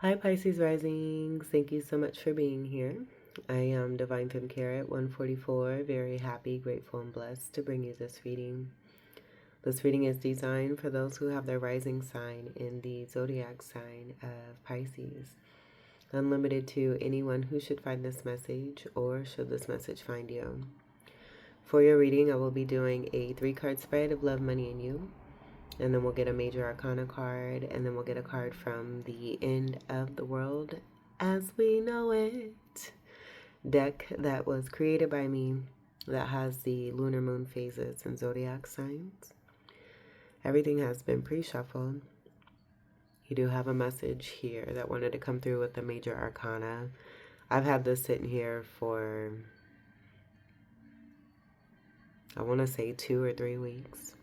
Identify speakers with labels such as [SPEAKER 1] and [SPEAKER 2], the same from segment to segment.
[SPEAKER 1] Hi, Pisces Risings. Thank you so much for being here. I am Divine Femme Carrot 144, very happy, grateful, and blessed to bring you this reading. This reading is designed for those who have their rising sign in the zodiac sign of Pisces. Unlimited to anyone who should find this message or should this message find you. For your reading, I will be doing a 3-card spread of love, money, and you. And then we'll get a major arcana card, and then we'll get a card from the end of the world as we know it deck that was created by me that has the lunar moon phases and zodiac signs. Everything has been pre-shuffled. You do have a message here that wanted to come through with the major arcana. I've had this sitting here for, I want to say 2 or 3 weeks.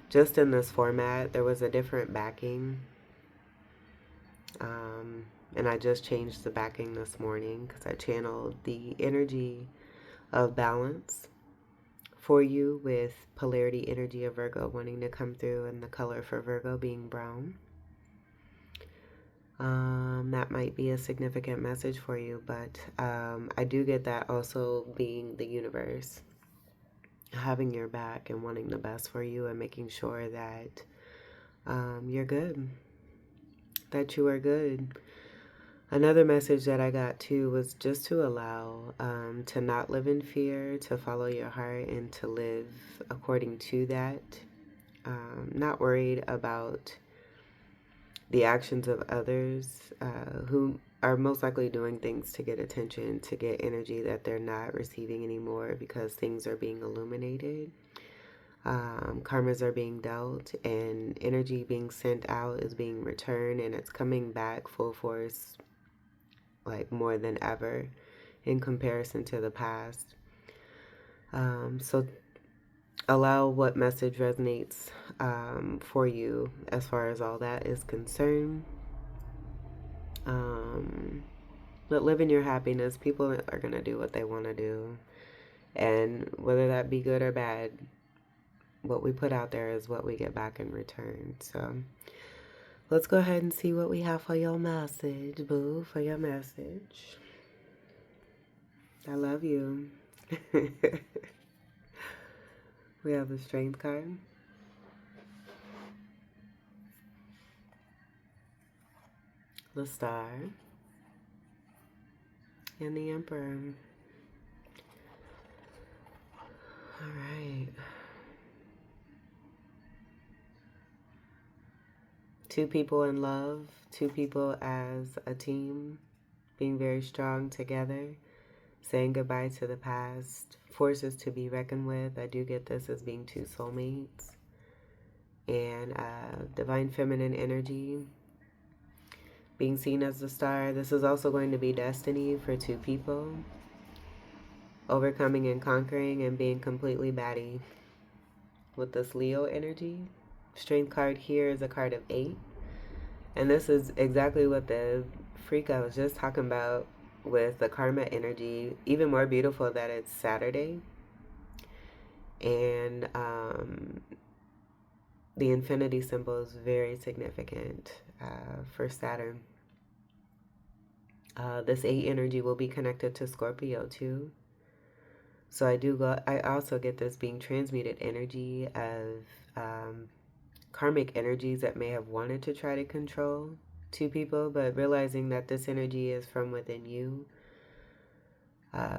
[SPEAKER 1] Just in this format, there was a different backing. And I just changed the backing this morning because I channeled the energy of balance for you with polarity energy of Virgo wanting to come through and the color for Virgo being brown. That might be a significant message for you, but I do get that also being the universe having your back and wanting the best for you and making sure that you're good, that you are good. Another message that I got too was just to allow to not live in fear, to follow your heart and to live according to that. Not worried about the actions of others who are most likely doing things to get attention, to get energy that they're not receiving anymore because things are being illuminated. Karmas are being dealt and energy being sent out is being returned and it's coming back full force, like more than ever in comparison to the past. So allow what message resonates for you as far as all that is concerned. But live in your happiness. People are going to do what they want to do. And whether that be good or bad, what we put out there is what we get back in return. So let's go ahead and see what we have for your message, boo, for your message. I love you. We have the Strength card. The Star. And the Emperor. All right. 2 people in love. 2 people as a team. Being very strong together. Saying goodbye to the past. Forces to be reckoned with. I do get this as being 2 soulmates. And divine feminine energy. Being seen as the star. This is also going to be destiny for 2 people. Overcoming and conquering and being completely batty. With this Leo energy. Strength card here is a card of 8. And this is exactly what the freak I was just talking about with the karma energy. Even more beautiful that it's Saturday. And the infinity symbol is very significant for Saturn. This 8 energy will be connected to Scorpio too. So I also get this being transmuted energy of karmic energies that may have wanted to try to control 2 people, but realizing that this energy is from within you.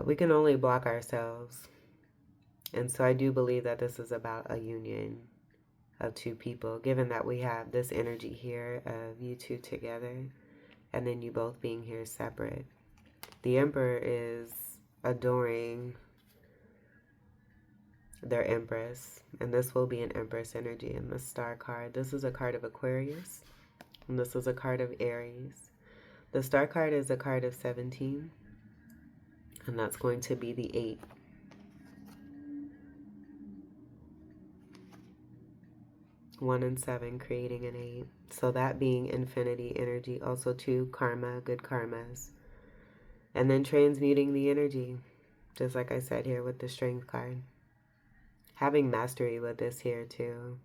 [SPEAKER 1] We can only block ourselves. And so I do believe that this is about a union of 2 people, given that we have this energy here of you 2 together, and then you both being here separate. The Emperor is adoring their Empress, and this will be an Empress energy in the Star card. This is a card of Aquarius, and this is a card of Aries. The Star card is a card of 17, and that's going to be the 8. One and 7 creating an 8. So that being infinity energy, also 2 karma, good karmas. And then transmuting the energy, just like I said here with the Strength card. Having mastery with this here too.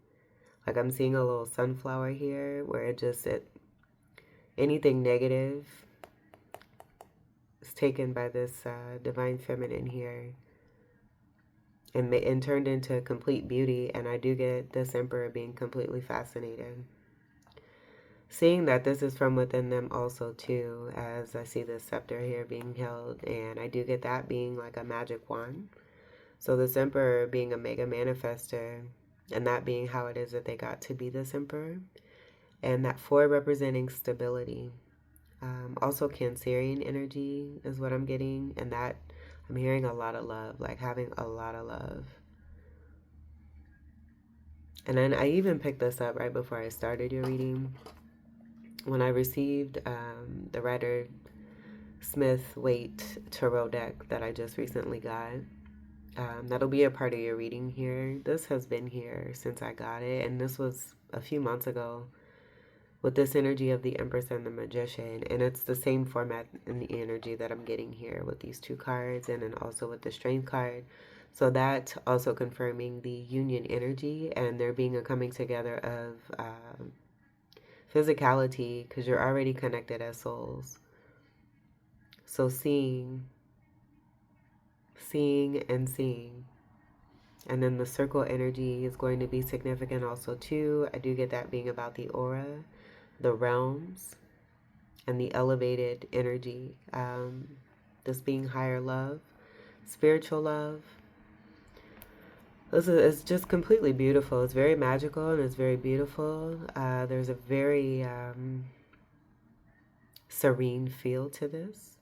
[SPEAKER 1] Like I'm seeing a little sunflower here where anything negative is taken by this divine feminine here and turned into complete beauty. And I do get this emperor being completely fascinated. Seeing that this is from within them also too, as I see this scepter here being held, and I do get that being like a magic wand. So this emperor being a mega manifester, and that being how it is that they got to be this emperor. And that 4 representing stability. Also Cancerian energy is what I'm getting, and that I'm hearing a lot of love, like having a lot of love. And then I even picked this up right before I started your reading. When I received the Rider Smith Waite Tarot deck that I just recently got, that'll be a part of your reading here. This has been here since I got it, and this was a few months ago with this energy of the Empress and the Magician, and it's the same format and the energy that I'm getting here with these 2 cards, and then also with the Strength card. So that also confirming the union energy and there being a coming together of physicality, because you're already connected as souls. So seeing and seeing. And then the circle energy is going to be significant also too. I do get that being about the aura, the realms, and the elevated energy. This being higher love, spiritual love. It's just completely beautiful. It's very magical and it's very beautiful. There's a very serene feel to this.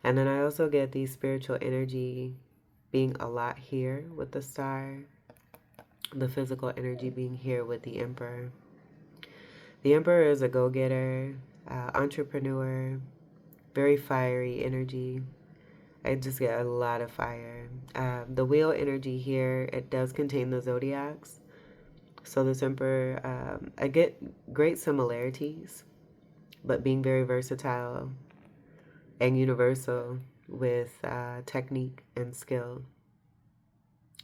[SPEAKER 1] And then I also get the spiritual energy being a lot here with the star. The physical energy being here with the Emperor. The Emperor is a go-getter, entrepreneur, very fiery energy. I just get a lot of fire. The wheel energy here, it does contain the zodiacs. So this Emperor, I get great similarities, but being very versatile and universal with technique and skill.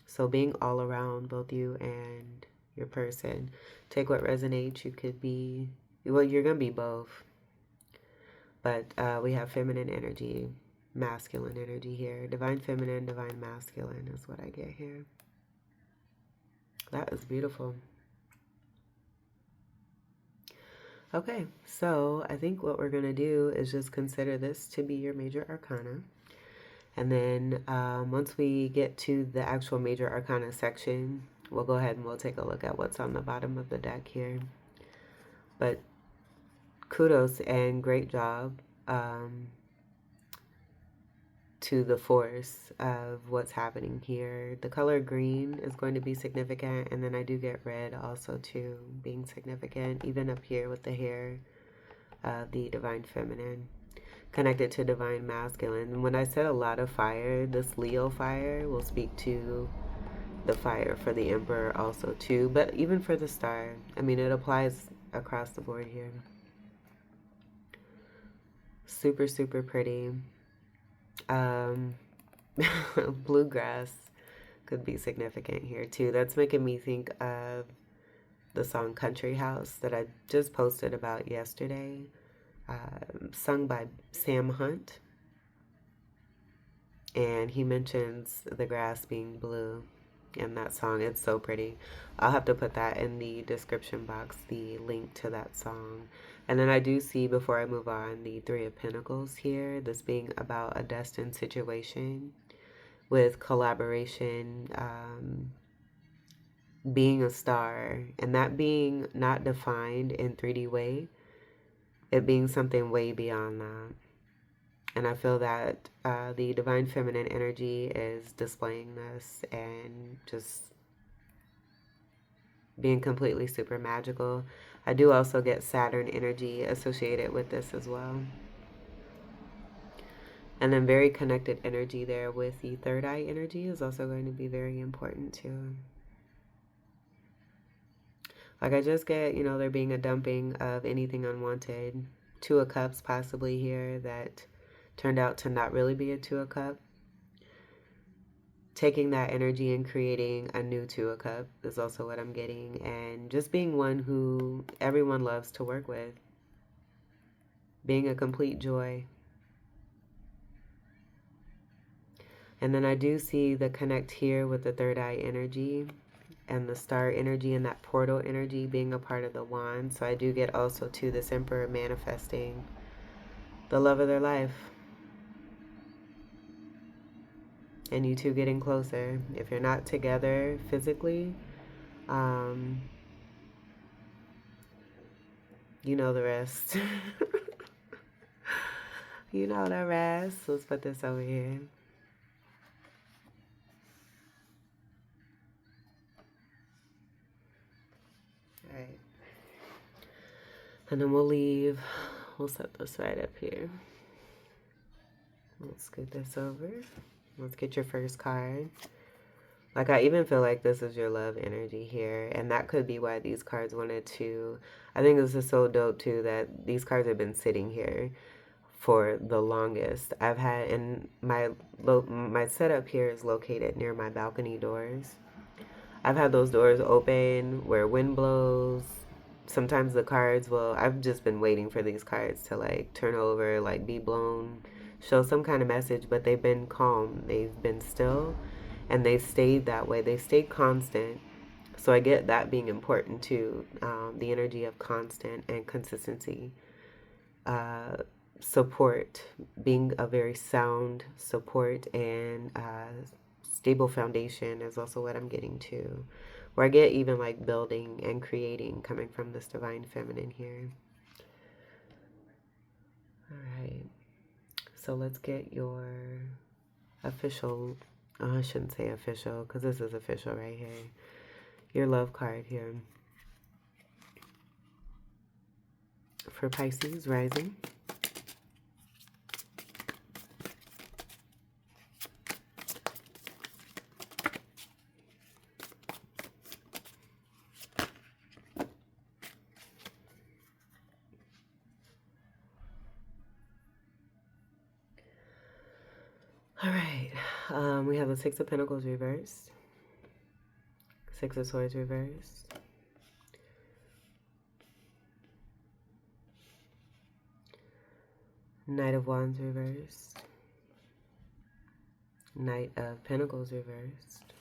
[SPEAKER 1] So being all around both you and your person. Take what resonates. You could be, well, you're going to be both. But we have feminine energy, masculine energy here. Divine feminine, divine masculine is what I get here. That is beautiful. Okay, so I think what we're going to do is just consider this to be your major arcana. And then once we get to the actual major arcana section, we'll go ahead and we'll take a look at what's on the bottom of the deck here. But kudos and great job to the force of what's happening here. The color green is going to be significant, and then I do get red also too being significant, even up here with the hair of the divine feminine connected to divine masculine. When I said a lot of fire, this Leo fire will speak to the fire for the Emperor also too, but even for the star. I mean, it applies across the board here. Super, super pretty. Bluegrass could be significant here too. That's making me think of the song Country House that I just posted about yesterday, sung by Sam Hunt. And he mentions the grass being blue in that song. It's so pretty. I'll have to put that in the description box, the link to that song. And then I do see, before I move on, the 3 of Pentacles here, this being about a destined situation with collaboration, being a star, and that being not defined in 3D way, it being something way beyond that. And I feel that the divine feminine energy is displaying this and just being completely super magical. I do also get Saturn energy associated with this as well. And then very connected energy there with the third eye energy is also going to be very important too. Like I just get, there being a dumping of anything unwanted. 2 of Cups possibly here that turned out to not really be a 2 of Cups. taking that energy and creating a new Two of Cups is also what I'm getting. And just being one who everyone loves to work with. Being a complete joy. And then I do see the connect here with the third eye energy and the star energy and that portal energy being a part of the wand. So I do get also to this Emperor manifesting the love of their life. And you two getting closer. If you're not together physically, you know the rest. You know the rest. Let's put this over here. All right. And then we'll leave. We'll set this right up here. Let's scoot this over. Let's get your first card. Like, I even feel like this is your love energy here. And that could be why these cards wanted to... I think this is so dope, too, that these cards have been sitting here for the longest. I've had... And my setup here is located near my balcony doors. I've had those doors open where wind blows. Sometimes the cards will... I've just been waiting for these cards to, like, turn over, like, be blown, show some kind of message, but they've been calm. They've been still. And they stayed that way. They stayed constant. So I get that being important too. The energy of constant and consistency. Support. Being a very sound support and stable foundation is also what I'm getting to. Where I get even like building and creating coming from this divine feminine here. All right. So let's get your official... Oh, I shouldn't say official because this is official right here. Your love card here. For Pisces rising. All right. We have the Six of Pentacles reversed. Six of Swords reversed. Knight of Wands reversed. Knight of Pentacles reversed.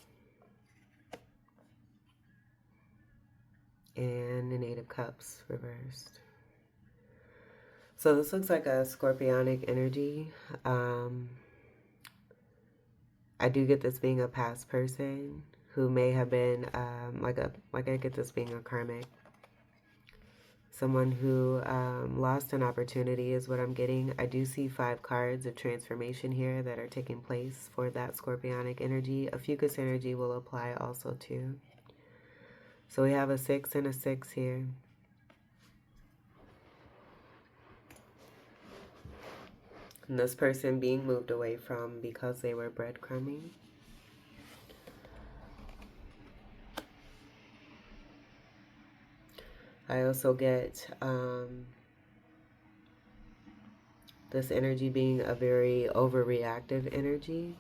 [SPEAKER 1] And the Eight of Cups reversed. So this looks like a scorpionic energy. I do get this being a past person who may have been I get this being a karmic. Someone who lost an opportunity is what I'm getting. I do see 5 cards of transformation here that are taking place for that scorpionic energy. A Fucus energy will apply also too. So we have a 6 and a 6 here. And this person being moved away from because they were breadcrumbing. I also get this energy being a very overreactive energy.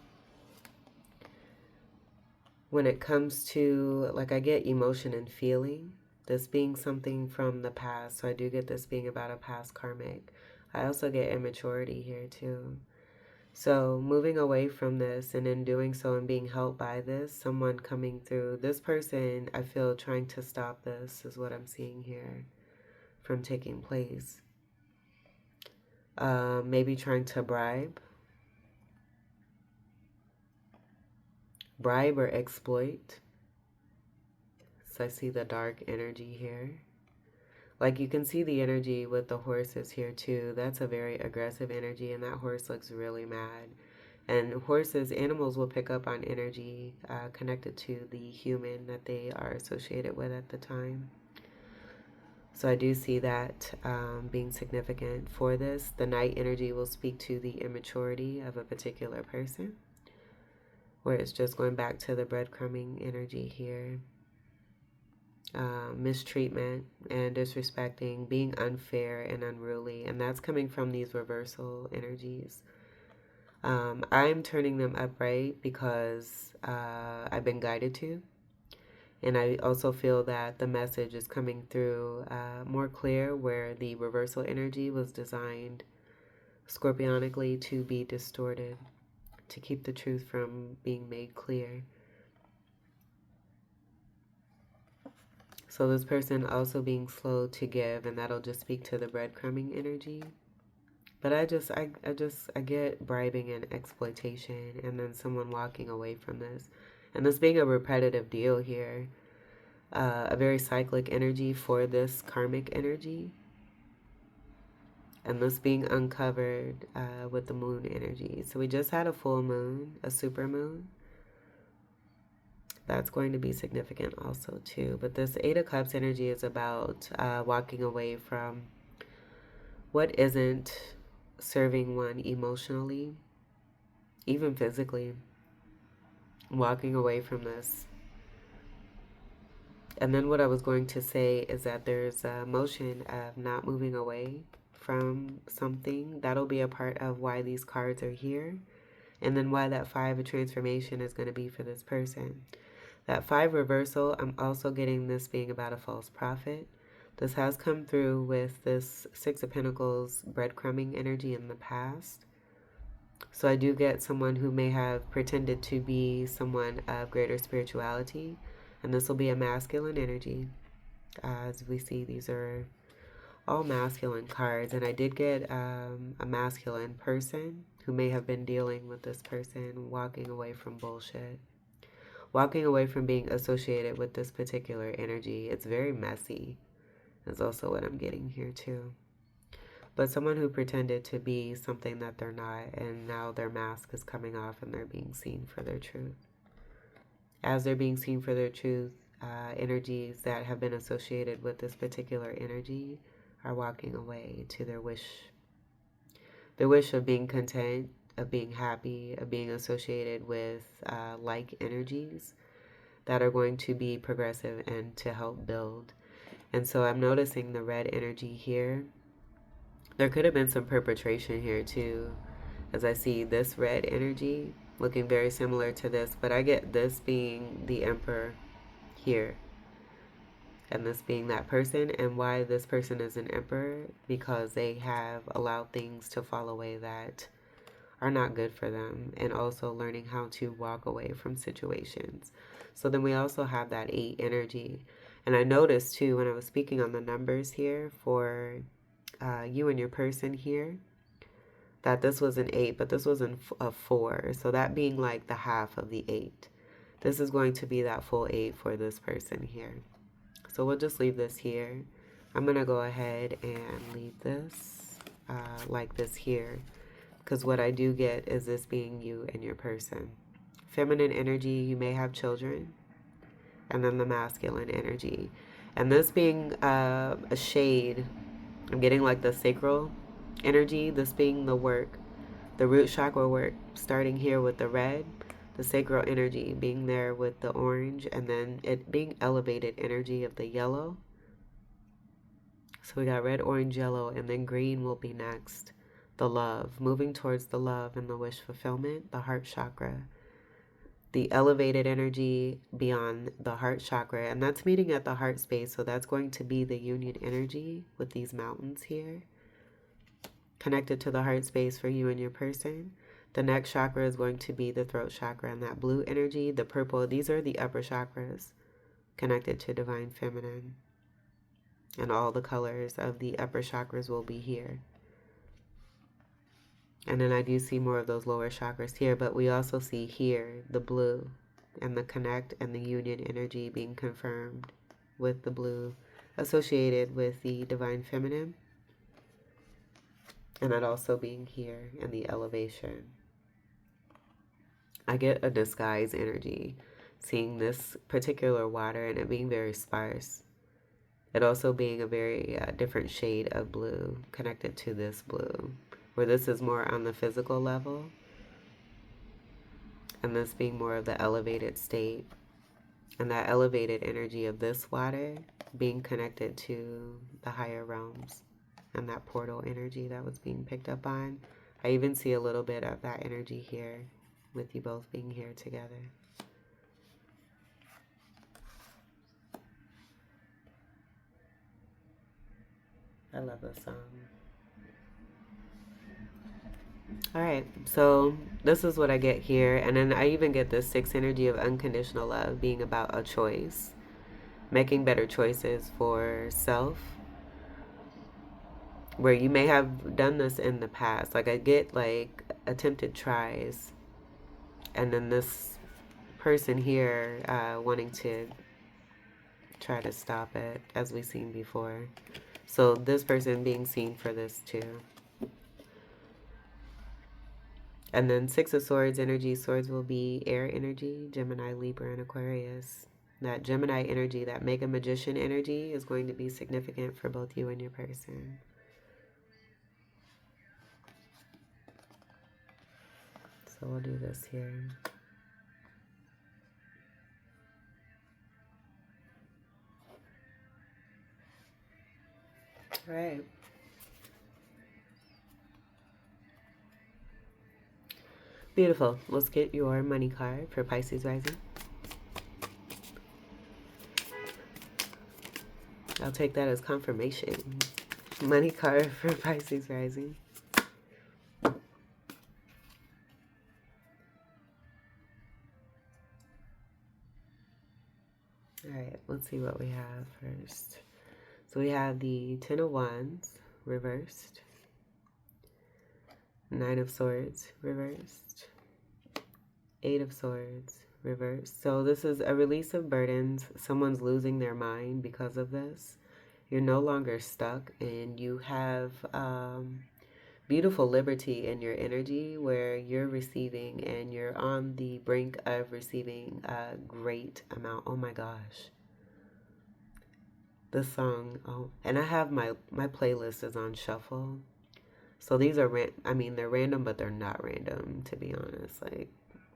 [SPEAKER 1] When it comes to, like, I get emotion and feeling. This being something from the past. So I do get this being about a past karmic. I also get immaturity here too. So moving away from this and in doing so and being helped by this, someone coming through, this person, I feel trying to stop this is what I'm seeing here from taking place. Maybe trying to bribe or exploit. So I see the dark energy here. Like you can see the energy with the horses here too. That's a very aggressive energy and that horse looks really mad. And horses, animals will pick up on energy connected to the human that they are associated with at the time. So I do see that being significant for this. The night energy will speak to the immaturity of a particular person. Where it's just going back to the breadcrumbing energy here. Mistreatment and disrespecting, being unfair and unruly, and that's coming from these reversal energies. I'm turning them upright because I've been guided to. And I also feel that the message is coming through more clear, where the reversal energy was designed scorpionically to be distorted, to keep the truth from being made clear. So this person also being slow to give, and that'll just speak to the breadcrumbing energy. But I get bribing and exploitation, and then someone walking away from this. And this being a repetitive deal here, a very cyclic energy for this karmic energy. And this being uncovered with the moon energy. So we just had a full moon, a super moon. That's going to be significant also too. But this Eight of Cups energy is about walking away from what isn't serving one emotionally, even physically. Walking away from this. And then what I was going to say is that there's a motion of not moving away from something. That'll be a part of why these cards are here. And then why that 5 of transformation is going to be for this person. That 5 reversal, I'm also getting this being about a false prophet. This has come through with this 6 of Pentacles breadcrumbing energy in the past. So I do get someone who may have pretended to be someone of greater spirituality. And this will be a masculine energy. As we see, these are all masculine cards. And I did get a masculine person who may have been dealing with this person walking away from bullshit. Walking away from being associated with this particular energy. It's very messy. Is also what I'm getting here too. But someone who pretended to be something that they're not, and now their mask is coming off and they're being seen for their truth. As they're being seen for their truth, energies that have been associated with this particular energy are walking away to their wish. Their wish of being content, of being happy, of being associated with like energies that are going to be progressive and to help build. And so I'm noticing the red energy here. There could have been some perpetration here too, as I see this red energy looking very similar to this, but I get this being the Emperor here, and this being that person. And why this person is an Emperor, because they have allowed things to fall away that are not good for them, and also learning how to walk away from situations. So then we also have that 8 energy. And I noticed too, when I was speaking on the numbers here for you and your person here, that this was an 8, but this was a 4. So that being like the half of the 8. This is going to be that full 8 for this person here. So we'll just leave this here. I'm going to go ahead and leave this like this here. Because what I do get is this being you and your person. Feminine energy, you may have children. And then the masculine energy. And this being a shade, I'm getting like the sacral energy, this being the work, the root chakra work, starting here with the red, the sacral energy being there with the orange, and then it being elevated energy of the yellow. So we got red, orange, yellow, and then green will be next. The love, moving towards the love and the wish fulfillment, the heart chakra. The elevated energy beyond the heart chakra, and that's meeting at the heart space, so that's going to be the union energy with these mountains here, connected to the heart space for you and your person. The next chakra is going to be the throat chakra, and that blue energy, the purple, these are the upper chakras connected to divine feminine, and all the colors of the upper chakras will be here. And then I do see more of those lower chakras here, but we also see here the blue and the connect and the union energy being confirmed with the blue associated with the divine feminine. And that also being here in the elevation. I get a disguise energy, seeing this particular water and it being very sparse. It also being a very different shade of blue connected to this blue, where this is more on the physical level, and this being more of the elevated state, and that elevated energy of this water being connected to the higher realms, and that portal energy that was being picked up on, I even see a little bit of that energy here with you both being here together. I love this song. All right, so this is what I get here. And then I even get this 6 energy of unconditional love being about a choice, making better choices for self, where you may have done this in the past. Like I get like attempted tries, and then this person here wanting to try to stop it, as we've seen before. So this person being seen for this too. And then 6 of Swords energy. Swords will be air energy, Gemini, Libra, and Aquarius. That Gemini energy, that Mega Magician energy is going to be significant for both you and your person. So we'll do this here. All right. Beautiful. Let's get your money card for Pisces rising. I'll take that as confirmation. Money card for Pisces rising. All right, let's see what we have first. So we have the 10 of Wands reversed, 9 of Swords reversed, 8 of Swords reversed. So this is a release of burdens. Someone's losing their mind because of this. You're no longer stuck, and you have beautiful liberty in your energy where you're receiving, and you're on the brink of receiving a great amount. Oh my gosh. This song, oh, and I have my playlist is on shuffle. So these are, they're random, but they're not random, to be honest. Like,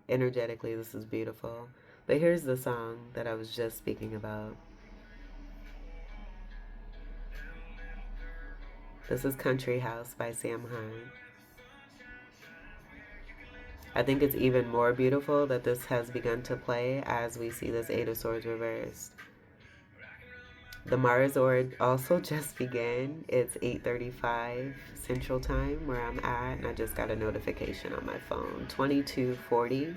[SPEAKER 1] energetically, this is beautiful. But here's the song that I was just speaking about. This is Country House by Sam Hunt. I think it's even more beautiful that this has begun to play as we see this 8 of Swords reversed. The Mars Ord also just began. It's 8:35 Central Time where I'm at, and I just got a notification on my phone. 22:40.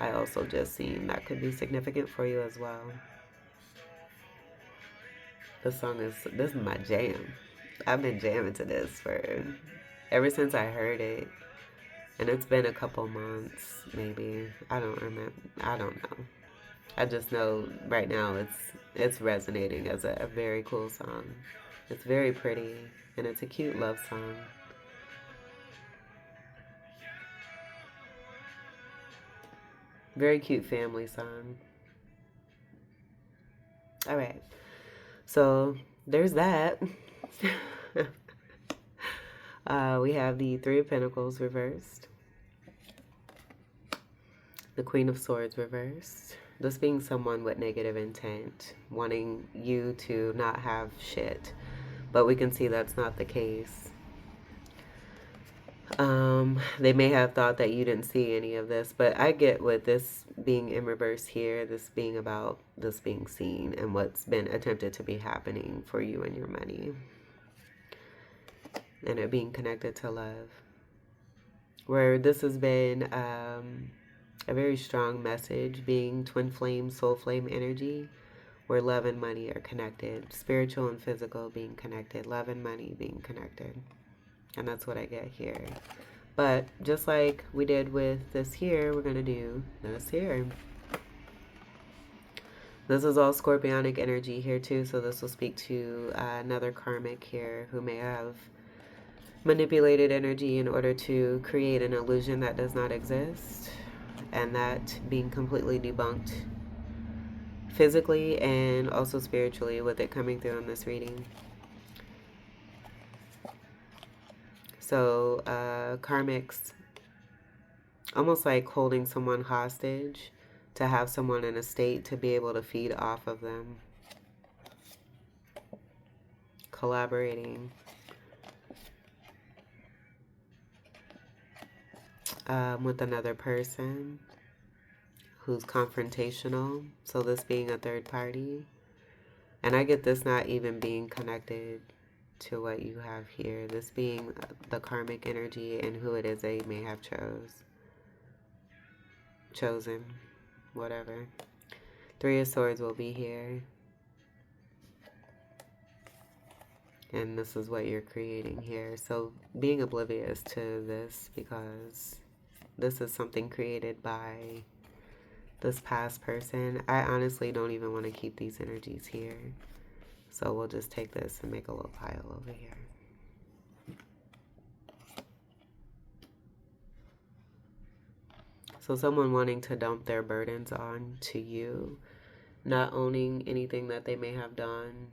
[SPEAKER 1] I also just seen. That could be significant for you as well. This is my jam. I've been jamming to this for ever since I heard it. And it's been a couple months, maybe. I don't remember. I don't know. I just know right now it's resonating as a very cool song. It's very pretty, and it's a cute love song. Very cute family song. All right. So there's that. We have the 3 of Pentacles reversed. The Queen of Swords reversed. This being someone with negative intent, wanting you to not have shit. But we can see that's not the case. They may have thought that you didn't see any of this, but I get with this being in reverse here, this being about this being seen and what's been attempted to be happening for you and your money. And it being connected to love. Where this has been a very strong message, being twin flame, soul flame energy, where love and money are connected. Spiritual and physical being connected. Love and money being connected. And that's what I get here. But just like we did with this here, we're going to do this here. This is all scorpionic energy here too. So this will speak to another karmic here who may have manipulated energy in order to create an illusion that does not exist. And that being completely debunked physically and also spiritually with it coming through in this reading. So karmics, almost like holding someone hostage to have someone in a state to be able to feed off of them. Collaborating. with another person who's confrontational. So this being a third party. And I get this not even being connected to what you have here. This being the karmic energy and who it is they may have chosen, whatever. Three of Swords will be here. And this is what you're creating here. So being oblivious to this, because this is something created by this past person. I honestly don't even want to keep these energies here. So we'll just take this and make a little pile over here. So someone wanting to dump their burdens on to you, not owning anything that they may have done,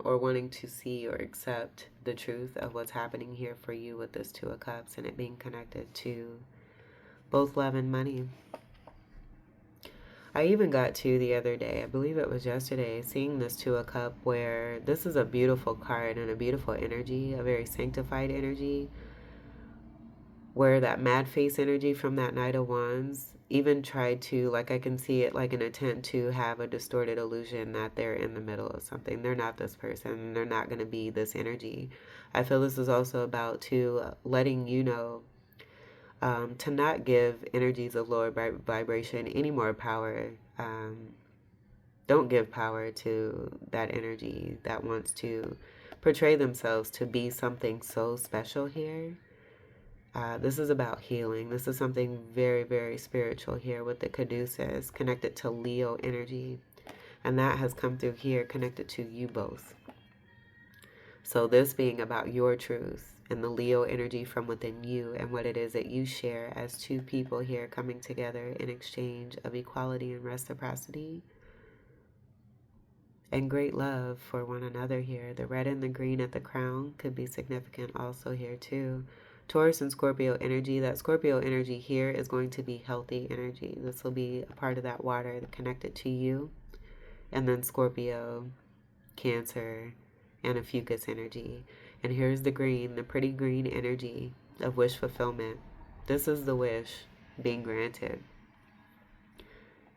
[SPEAKER 1] or wanting to see or accept the truth of what's happening here for you with this Two of Cups and it being connected to both love and money. I even got to the other day, I believe it was yesterday, seeing this Two of Cups where this is a beautiful card and a beautiful energy, a very sanctified energy, where that mad face energy from that Knight of Wands even tried to, like I can see it like an attempt to have a distorted illusion that they're in the middle of something. They're not this person. They're not going to be this energy. I feel this is also about letting you know to not give energies of lower vibration any more power. Don't give power to that energy that wants to portray themselves to be something so special here. This is about healing. This is something very, very spiritual here with the Caduceus, connected to Leo energy. And that has come through here, connected to you both. So this being about your truth and the Leo energy from within you and what it is that you share as two people here coming together in exchange of equality and reciprocity and great love for one another here. The red and the green at the crown could be significant also here too. Taurus and Scorpio energy. That Scorpio energy here is going to be healthy energy. This will be a part of that water connected to you. And then Scorpio, Cancer, and a Fucus energy. And here's the green, the pretty green energy of wish fulfillment. This is the wish being granted.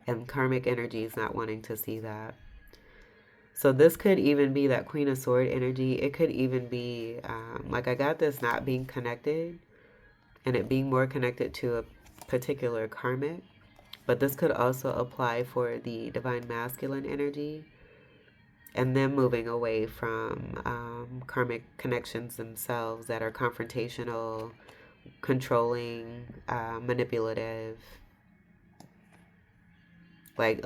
[SPEAKER 1] And karmic energy is not wanting to see that. So this could even be that Queen of Sword energy. It could even be, like I got this not being connected and it being more connected to a particular karmic. But this could also apply for the Divine Masculine energy and them moving away from karmic connections themselves that are confrontational, controlling, manipulative. Like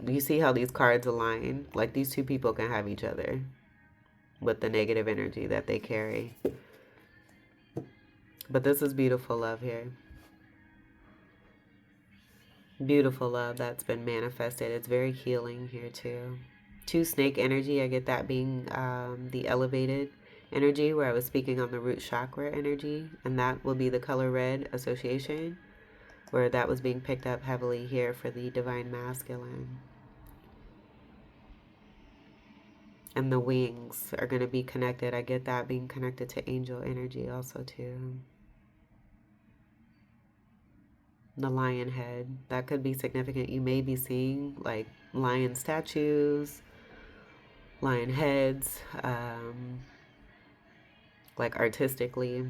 [SPEAKER 1] you see how these cards align? Like these two people can have each other with the negative energy that they carry. But this is beautiful love here. Beautiful love that's been manifested. It's very healing here too. Two snake energy. I get that being the elevated energy where I was speaking on the root chakra energy. And that will be the color red association, where that was being picked up heavily here for the Divine Masculine. And the wings are going to be connected. I get that being connected to angel energy also too. The lion head, that could be significant. You may be seeing like lion statues, lion heads, like artistically.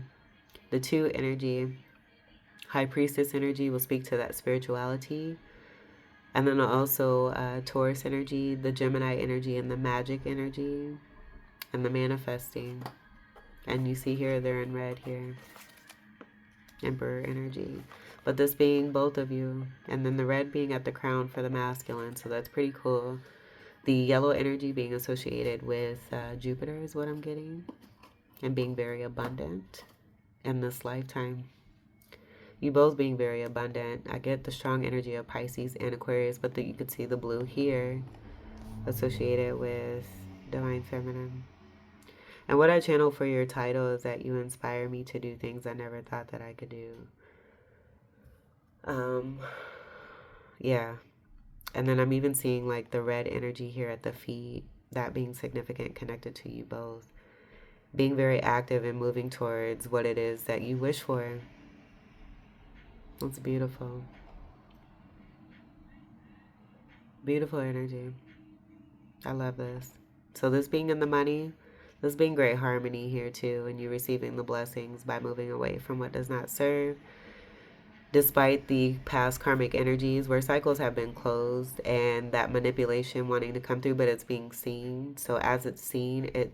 [SPEAKER 1] The two energy, High Priestess energy, will speak to that spirituality. And then also Taurus energy, the Gemini energy, and the magic energy, and the manifesting. And you see here, they're in red here. Emperor energy. But this being both of you. And then the red being at the crown for the masculine. So that's pretty cool. The yellow energy being associated with Jupiter is what I'm getting. And being very abundant in this lifetime. You both being very abundant. I get the strong energy of Pisces and Aquarius, but you could see the blue here associated with Divine Feminine. And what I channel for your title is that you inspire me to do things I never thought that I could do. Yeah. And then I'm even seeing like the red energy here at the feet, that being significant, connected to you both. Being very active and moving towards what it is that you wish for. It's beautiful. Beautiful energy. I love this. So this being in the money, this being great harmony here too, and you receiving the blessings by moving away from what does not serve. Despite the past karmic energies where cycles have been closed and that manipulation wanting to come through, but it's being seen. So as it's seen, it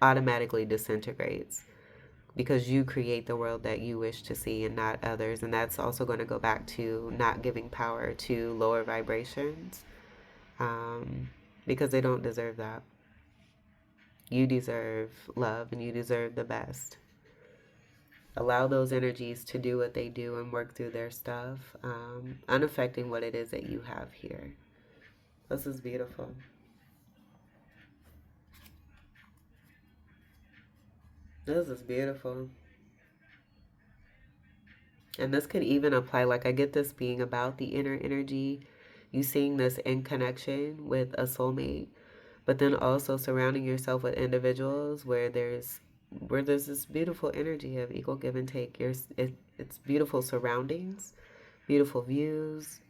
[SPEAKER 1] automatically disintegrates because you create the world that you wish to see and not others. And that's also going to go back to not giving power to lower vibrations, because they don't deserve that. You deserve love and you deserve the best. Allow those energies to do what they do and work through their stuff, unaffecting what it is that you have here. This is beautiful. This is beautiful. And this could even apply, like I get this being about the inner energy, you seeing this in connection with a soulmate, but then also surrounding yourself with individuals where there's this beautiful energy of equal give and take. It's beautiful surroundings, beautiful views,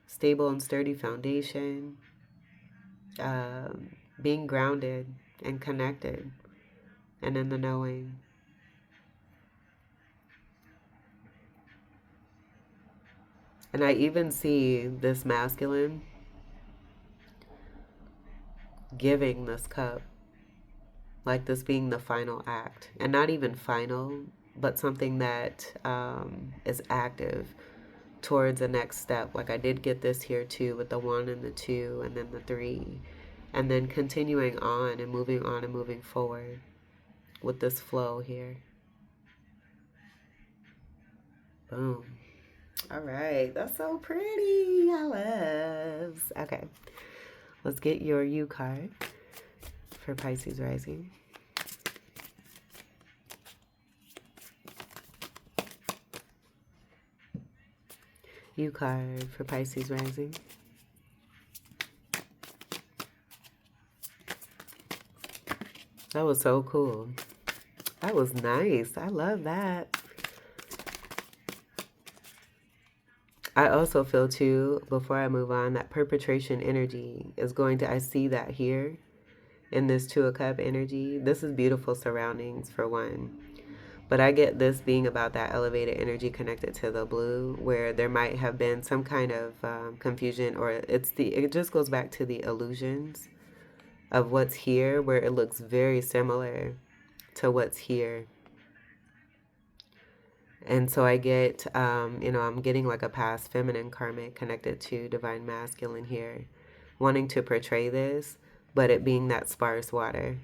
[SPEAKER 1] stable and sturdy foundation, being grounded and connected and in the knowing. And I even see this masculine giving this cup, like this being the final act. And not even final, but something that is active towards the next step. Like I did get this here too with the 1 and the 2 and then the 3. And then continuing on and moving forward with this flow here. Boom. All right. That's so pretty. I love. Okay. Let's get your U card for Pisces rising. U card for Pisces rising. That was so cool. That was nice. I love that. I also feel too, before I move on, that perpetration energy is going to, I see that here in this 2 of Cup energy. This is beautiful surroundings for one. But I get this being about that elevated energy connected to the blue, where there might have been some kind of confusion, or it just goes back to the illusions of what's here, where it looks very similar to what's here. And so I get, I'm getting like a past feminine karmic connected to divine masculine here, wanting to portray this, but it being that sparse water.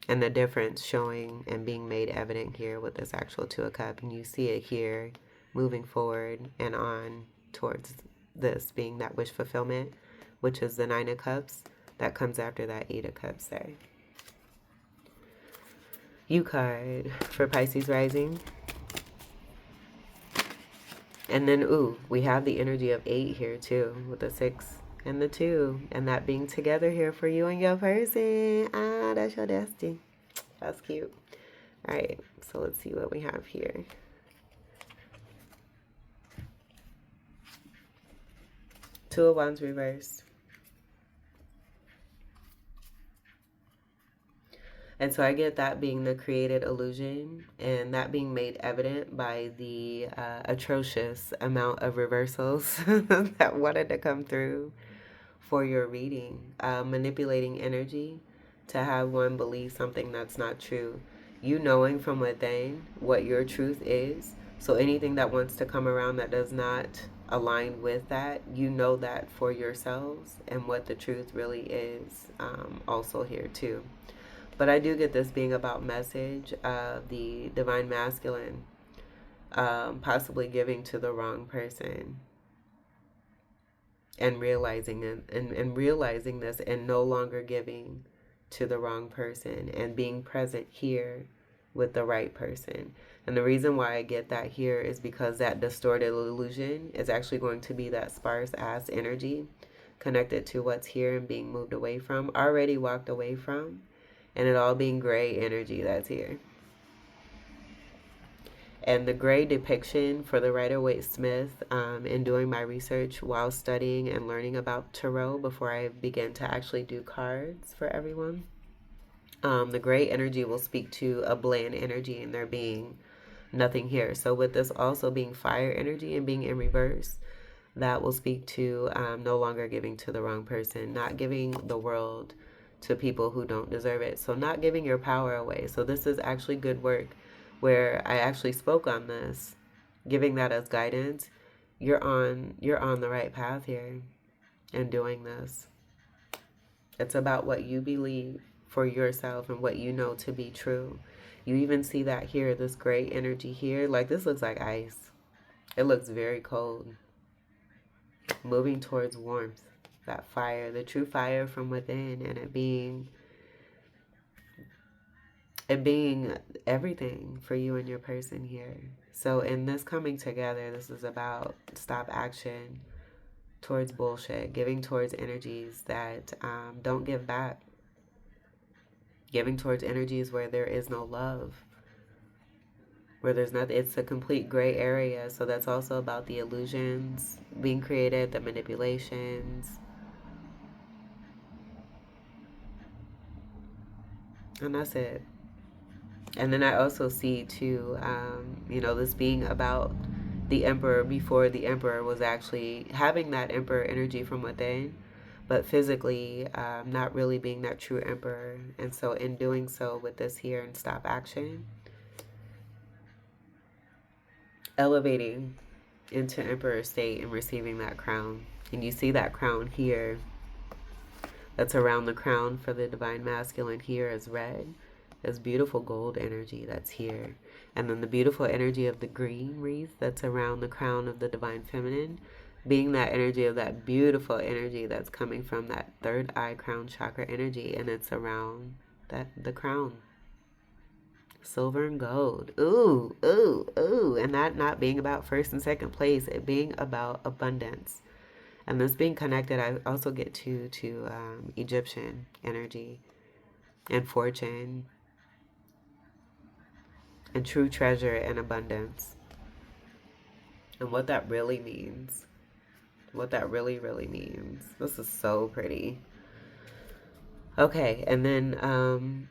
[SPEAKER 1] And the difference showing and being made evident here with this actual 2 of Cup. And you see it here moving forward and on towards this being that wish fulfillment, which is the 9 of Cups. That comes after that 8 of Cups there. U card for Pisces rising. And then, we have the energy of 8 here too, with the 6 and the 2. And that being together here for you and your person. That's your destiny. That's cute. All right, so let's see what we have here. Two of Wands reversed. And so I get that being the created illusion and that being made evident by the atrocious amount of reversals that wanted to come through for your reading. Manipulating energy to have one believe something that's not true. You knowing from within what your truth is. So anything that wants to come around that does not align with that, you know that for yourselves and what the truth really is, also here too. But I do get this being about message of the divine masculine, possibly giving to the wrong person and realizing it, and realizing this and no longer giving to the wrong person and being present here with the right person. And the reason why I get that here is because that distorted illusion is actually going to be that sparse ass energy connected to what's here and being moved away from, already walked away from, and it all being gray energy that's here. And the gray depiction for the Rider-Waite Smith, in doing my research while studying and learning about tarot before I began to actually do cards for everyone, the gray energy will speak to a bland energy and there being nothing here. So with this also being fire energy and being in reverse, that will speak to no longer giving to the wrong person, not giving the world to people who don't deserve it. So not giving your power away. So this is actually good work where I actually spoke on this, giving that as guidance. You're on the right path here in doing this. It's about what you believe for yourself and what you know to be true. You even see that here, this gray energy here. Like, this looks like ice. It looks very cold. Moving towards warmth, that fire, the true fire from within, and it being everything for you and your person here. So in this coming together, this is about stop action towards bullshit, giving towards energies that don't give back, giving towards energies where there is no love, where there's nothing. It's a complete gray area. So that's also about the illusions being created, the manipulations. And that's it. And then I also see too, this being about the emperor before the emperor was actually having that emperor energy from within, but physically not really being that true emperor. And so in doing so with this here and stop action, elevating into emperor state and receiving that crown. And you see that crown here that's around the crown for the divine masculine here is red. There's beautiful gold energy that's here. And then the beautiful energy of the green wreath that's around the crown of the divine feminine, being that energy of that beautiful energy that's coming from that third eye crown chakra energy, and it's around the crown. Silver and gold. Ooh, ooh, ooh. And that not being about first and second place, it being about abundance. And this being connected, I also get to Egyptian energy and fortune and true treasure and abundance. And what that really means. What that really, really means. This is so pretty. Okay, and then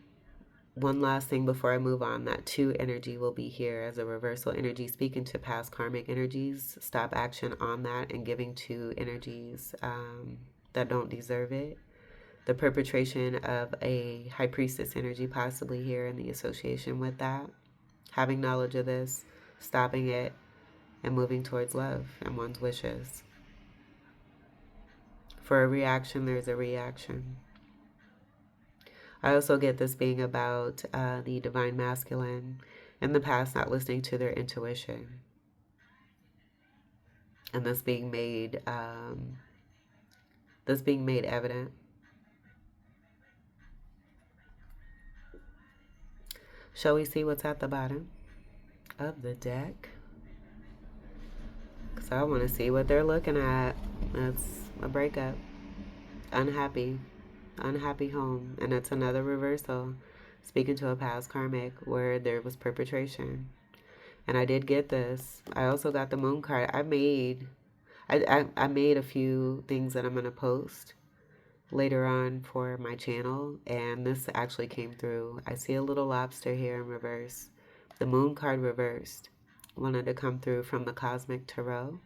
[SPEAKER 1] one last thing before I move on, that 2 energy will be here as a reversal energy, speaking to past karmic energies. Stop action on that and giving to energies that don't deserve it. The perpetration of a high priestess energy possibly here in the association with that. Having knowledge of this, stopping it, and moving towards love and one's wishes. For a reaction, there's a reaction. I also get this being about the divine masculine in the past not listening to their intuition. And this being made evident. Shall we see what's at the bottom of the deck? Because I want to see what they're looking at. That's a breakup. Unhappy home. And it's another reversal, speaking to a past karmic where there was perpetration. And I did get this. I also got the moon card. I made a few things that I'm going to post later on for my channel, and this actually came through. I see a little lobster here in reverse. The moon card reversed wanted to come through from the cosmic tarot,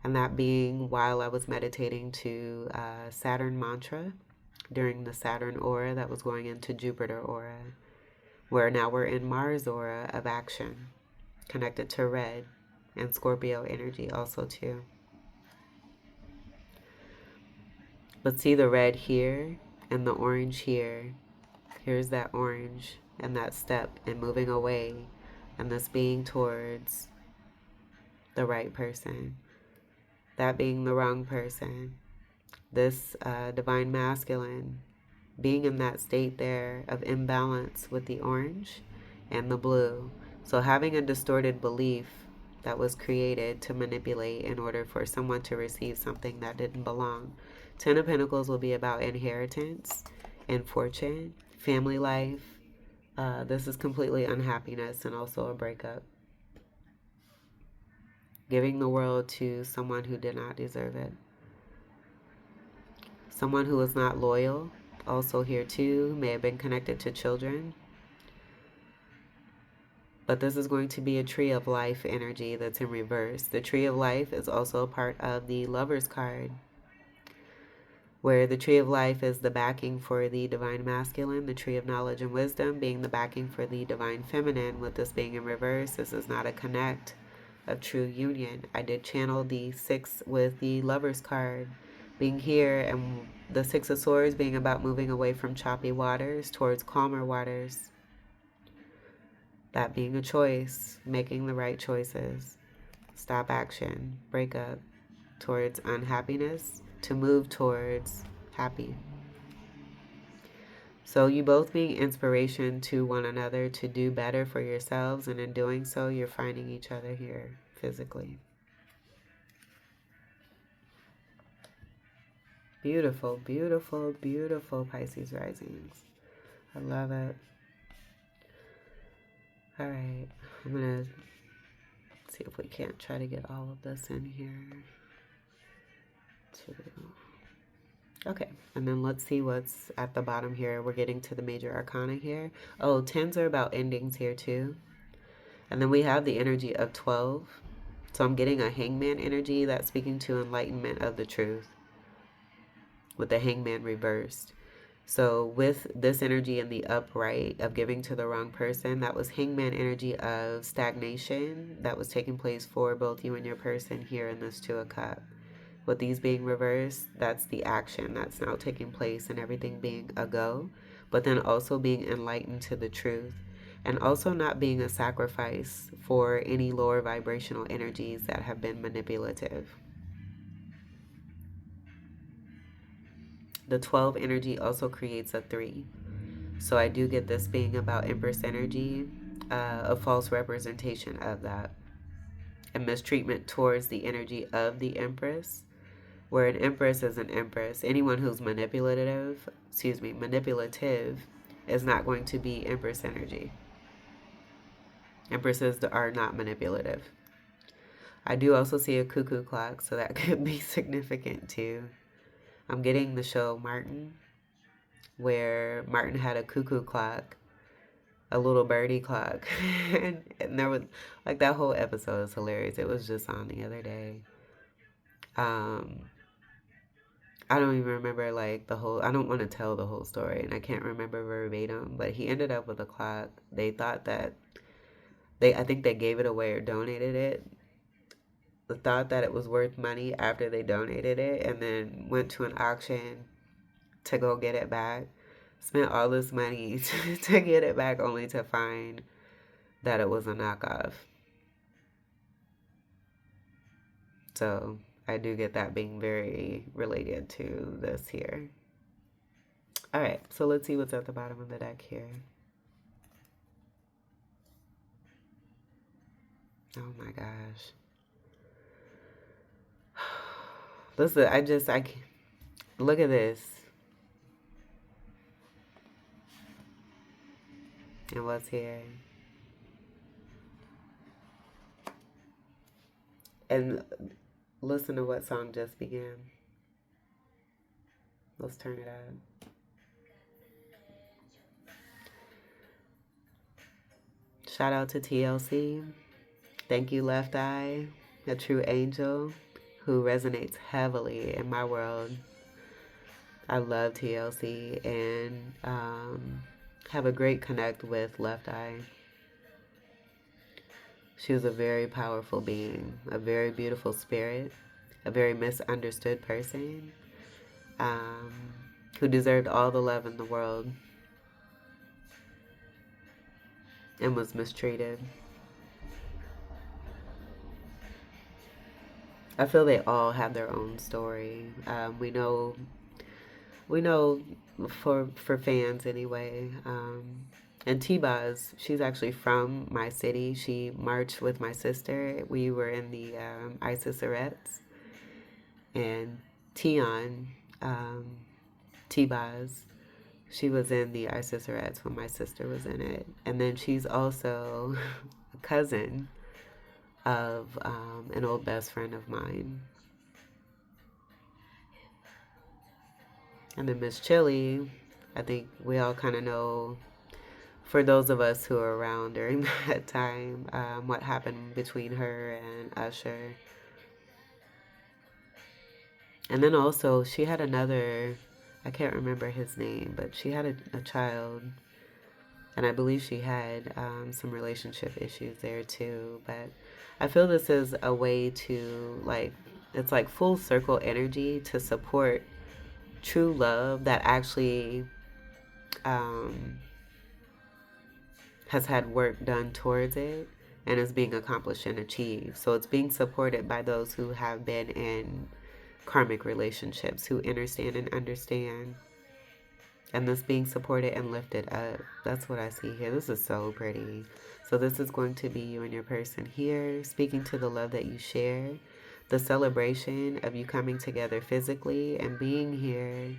[SPEAKER 1] and that being while I was meditating to Saturn mantra during the Saturn aura that was going into Jupiter aura, where now we're in Mars aura of action, connected to red and Scorpio energy also too. But see the red here and the orange here. Here's that orange and that step and moving away, and this being towards the right person, that being the wrong person. This divine masculine being in that state there of imbalance with the orange and the blue. So having a distorted belief that was created to manipulate in order for someone to receive something that didn't belong. 10 of Pentacles will be about inheritance and fortune, family life. This is completely unhappiness and also a breakup. giving the world to someone who did not deserve it. Someone who was not loyal, also here too, may have been connected to children. But this is going to be a tree of life energy that's in reverse. The tree of life is also a part of the Lover's card, where the tree of life is the backing for the divine masculine, the tree of knowledge and wisdom being the backing for the divine feminine. With this being in reverse, this is not a connect of true union. I did channel the 6 with the Lover's card being here, and the 6 of Swords being about moving away from choppy waters towards calmer waters. That being a choice, making the right choices. Stop action, break up towards unhappiness to move towards happy. So you both being inspiration to one another to do better for yourselves, and in doing so, you're finding each other here physically. Beautiful, beautiful, beautiful Pisces risings. I love it. All right, I'm going to see if we can't try to get all of this in here. Okay, and then let's see what's at the bottom here. We're getting to the major arcana here. Oh, 10s are about endings here too. And then we have the energy of 12. So I'm getting a hangman energy that's speaking to enlightenment of the truth, with the hangman reversed. So with this energy in the upright of giving to the wrong person, that was hangman energy of stagnation that was taking place for both you and your person here in this 2 of Cups. With these being reversed, that's the action that's now taking place and everything being a go, but then also being enlightened to the truth, and also not being a sacrifice for any lower vibrational energies that have been manipulative. The 12 energy also creates a 3. So I do get this being about Empress energy, a false representation of that, and mistreatment towards the energy of the Empress, where an Empress is an Empress. Anyone who's manipulative is not going to be Empress energy. Empresses are not manipulative. I do also see a cuckoo clock, so that could be significant too. I'm getting the show Martin, where Martin had a cuckoo clock, a little birdie clock. and there was, like, that whole episode is hilarious. It was just on the other day. I don't even remember, like, I don't want to tell the whole story, and I can't remember verbatim, but he ended up with a clock. They thought that, I think they gave it away or donated it. They thought that it was worth money after they donated it, and then went to an auction to go get it back. Spent all this money to get it back, only to find that it was a knockoff. So I do get that being very related to this here. All right, so let's see what's at the bottom of the deck here. Oh my gosh. Listen, I can't. Look at this. And what's here? And listen to what song just began. Let's turn it up. Shout out to TLC. Thank you, Left Eye, a true angel who resonates heavily in my world. I love TLC and have a great connect with Left Eye. She was a very powerful being, a very beautiful spirit, a very misunderstood person, who deserved all the love in the world and was mistreated. I feel they all have their own story. We know for fans anyway. And T-Boz, she's actually from my city. She marched with my sister. We were in the Isiserettes. And Tion, T-Boz, she was in the Isiserettes when my sister was in it. And then she's also a cousin of an old best friend of mine. And then Miss Chili, I think we all kind of know, for those of us who were around during that time, what happened between her and Usher. And then also, she had another, I can't remember his name, but she had a child. And I believe she had some relationship issues there too. But I feel this is a way to, like, it's like full circle energy to support true love that actually um, has had work done towards it and is being accomplished and achieved. So it's being supported by those who have been in karmic relationships, who understand, and this being supported and lifted up. That's what I see here. This is so pretty. So this is going to be you and your person here, speaking to the love that you share, the celebration of you coming together physically and being here,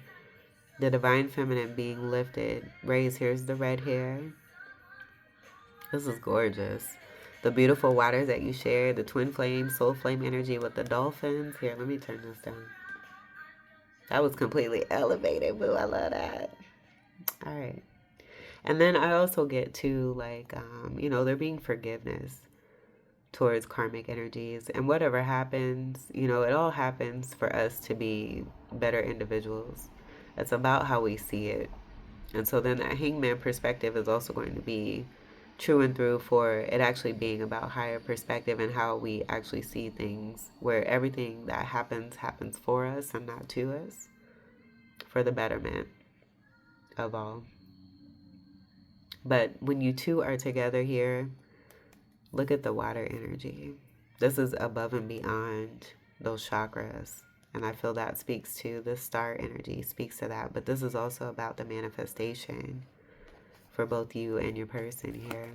[SPEAKER 1] the divine feminine being lifted, raised. Here's the red hair. This is gorgeous. The beautiful waters that you share, the twin flame, soul flame energy with the dolphins. Here, let me turn this down. That was completely elevated, boo. I love that. All right. And then I also get to, like, there being forgiveness towards karmic energies. And whatever happens, it all happens for us to be better individuals. It's about how we see it. And so then that hangman perspective is also going to be true and through for it actually being about higher perspective and how we actually see things, where everything that happens for us and not to us, for the betterment of all. But when you two are together here, look at the water energy. This is above and beyond those chakras. And I feel that speaks to the star energy, speaks to that. But this is also about the manifestation for both you and your person here.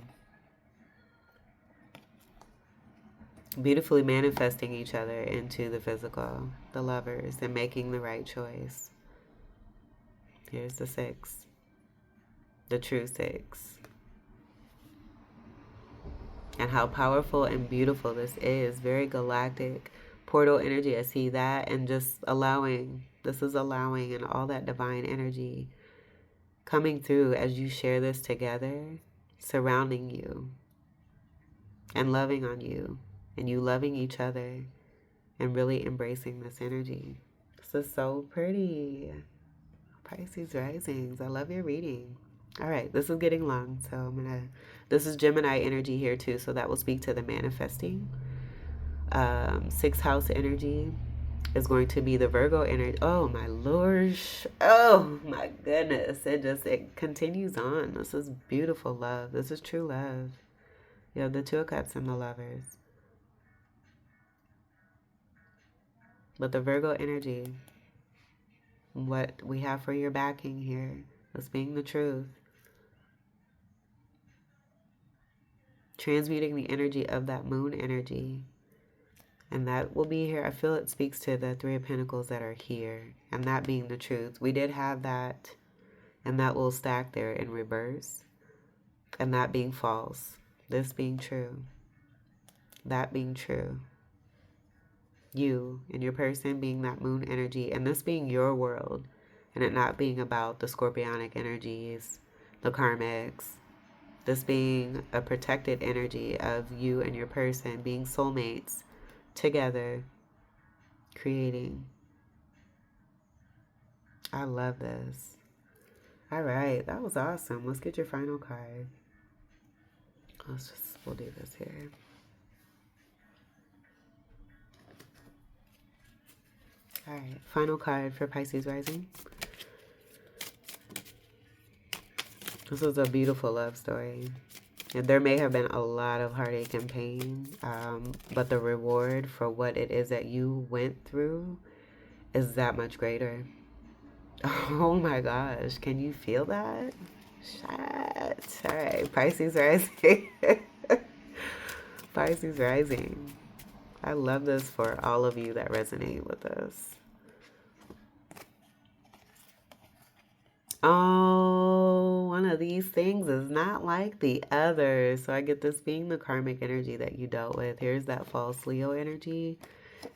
[SPEAKER 1] Beautifully manifesting each other into the physical, the lovers, and making the right choice. Here's the 6. The true 6. And how powerful and beautiful this is. Very galactic portal energy. I see that. And just allowing. This is allowing, and all that divine energy coming through as you share this together, surrounding you and loving on you, and you loving each other and really embracing this energy. This is so pretty. Pisces risings. I love your reading. All right, this is getting long, so this is Gemini energy here too, so that will speak to the manifesting. 6th house energy is going to be the Virgo energy. Oh my lord. Oh my goodness. It continues on. This is beautiful love. This is true love. You have the 2 of Cups and the Lovers. But the Virgo energy, what we have for your backing here, is being the truth. Transmuting the energy of that moon energy. And that will be here. I feel it speaks to the 3 of Pentacles that are here. And that being the truth. We did have that. And that will stack there in reverse. And that being false. This being true. That being true. You and your person being that moon energy. And this being your world. And it not being about the scorpionic energies. The karmics. This being a protected energy of you and your person being soulmates. Together, creating. I love this. All right, that was awesome. Let's get your final card. We'll do this here. All right, final card for Pisces rising. This is a beautiful love story. And there may have been a lot of heartache and pain, but the reward for what it is that you went through is that much greater. Oh my gosh, can you feel that? Shit. All right, Pisces rising. Pisces rising. I love this for all of you that resonate with this. Oh, one of these things is not like the other. So I get this being the karmic energy that you dealt with. Here's that false Leo energy.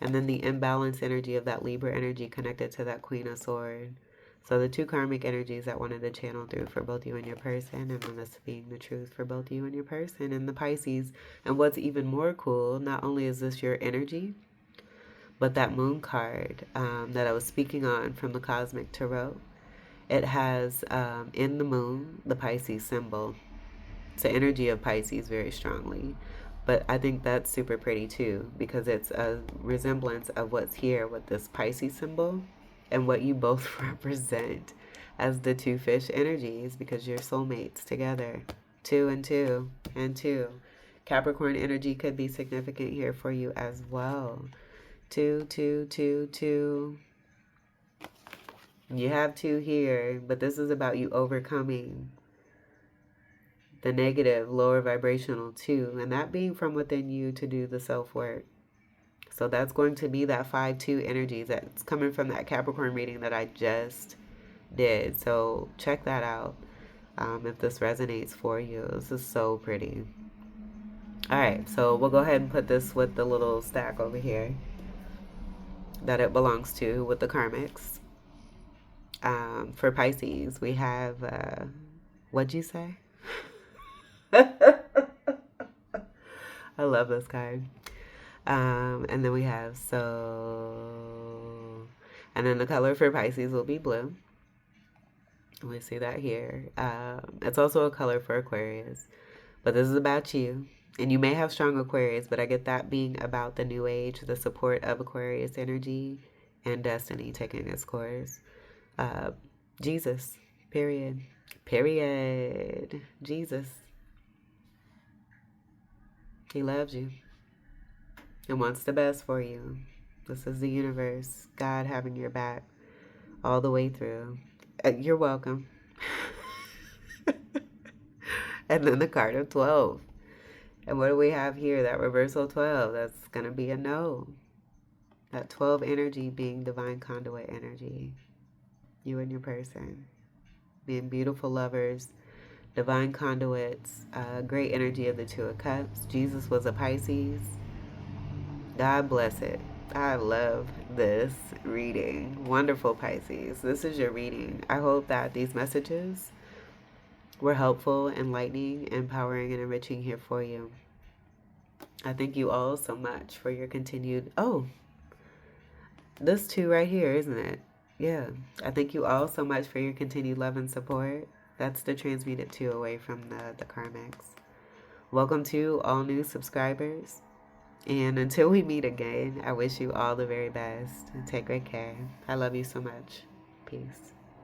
[SPEAKER 1] And then the imbalanced energy of that Libra energy connected to that Queen of Swords. So the two karmic energies that wanted to channel through for both you and your person, and then this being the truth for both you and your person and the Pisces. And what's even more cool, not only is this your energy, but that moon card that I was speaking on from the Cosmic Tarot, it has in the moon the Pisces symbol. It's the energy of Pisces very strongly. But I think that's super pretty too, because it's a resemblance of what's here with this Pisces symbol and what you both represent as the two fish energies, because you're soulmates together. Two and two and two. Capricorn energy could be significant here for you as well. Two, two, two, two. You have two here, but this is about you overcoming the negative, lower vibrational two, and that being from within you to do the self-work. So that's going to be that 5-2 energy that's coming from that Capricorn reading that I just did. So check that out if this resonates for you. This is so pretty. All right, so we'll go ahead and put this with the little stack over here that it belongs to with the karmics. For Pisces, we have, what'd you say? I love this card. And then we have and then the color for Pisces will be blue. We see that here. It's also a color for Aquarius, but this is about you. And you may have strong Aquarius, but I get that being about the new age, the support of Aquarius energy, and destiny taking its course. Jesus, period. Period. Jesus. He loves you and wants the best for you. This is the universe, God having your back all the way through. You're welcome. And then the card of 12. And what do we have here? That reversal 12. That's going to be a no. That 12 energy being divine conduit energy. You and your person. Being beautiful lovers. Divine conduits. Great energy of the Two of Cups. Jesus was a Pisces. God bless it. I love this reading. Wonderful Pisces. This is your reading. I hope that these messages were helpful, enlightening, empowering, and enriching here for you. I thank you all so much for your continued... Oh, this two right here, isn't it? Yeah. I thank you all so much for your continued love and support. That's the transmuted two away from the karmics. Welcome to all new subscribers. And until we meet again, I wish you all the very best. And take great care. I love you so much. Peace.